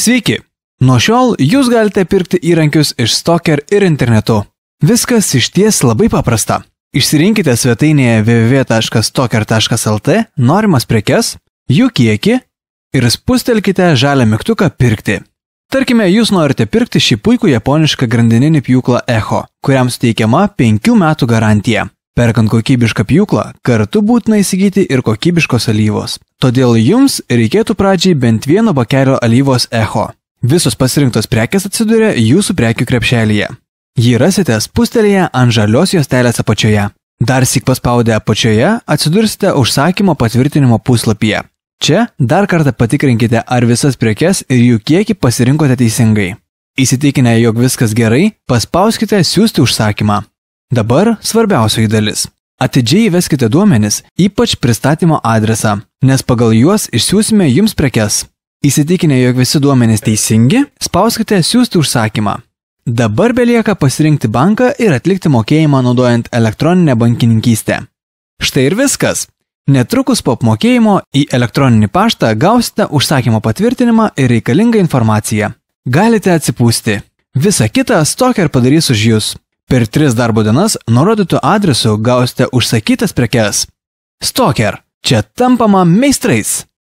Sveiki! Nuo šiol jūs galite pirkti įrankius iš Stoker ir internetu. Viskas išties labai paprasta. Išsirinkite svetainėje www.stoker.lt norimas prekes, jų kiekį ir spustelkite žalią mygtuką pirkti. Tarkime, jūs norite pirkti šį puikų japonišką grandininį pjūklą Echo, kuriam suteikiama 5 metų garantija. Perkant kokybišką pjūklą, kartu būtina įsigyti ir kokybiškos alyvos. Todėl jums reikėtų pradžiai bent vieno bakelio alyvos Echo. Visos pasirinktos prekės atsiduria jūsų prekių krepšelyje. Jį rasite spustelėje ant žalios juostelės apačioje. Dar syk paspaudę apačioje atsidursite užsakymo patvirtinimo puslapyje. Čia dar kartą patikrinkite, ar visas prekes ir jų kiekį pasirinkote teisingai. Įsitikinę, jog viskas gerai, paspauskite siųsti užsakymą. Dabar svarbiausioji dalis. Atidžiai įveskite duomenis, ypač pristatymo adresą, nes pagal juos išsiųsime jums prekes. Įsitikinę, jog visi duomenys teisingi, spauskite siųsti užsakymą. Dabar belieka pasirinkti banką ir atlikti mokėjimą naudojant elektroninę bankininkystę. Štai ir viskas. Netrukus po apmokėjimo į elektroninį paštą gausite užsakymo patvirtinimą ir reikalingą informaciją. Galite atsipūsti. Visą kitą Stoker padarys už jūs. Per 3 darbo dienas nurodytų adresu gausite užsakytas prekes. Stoker. Čia tampama meistrais.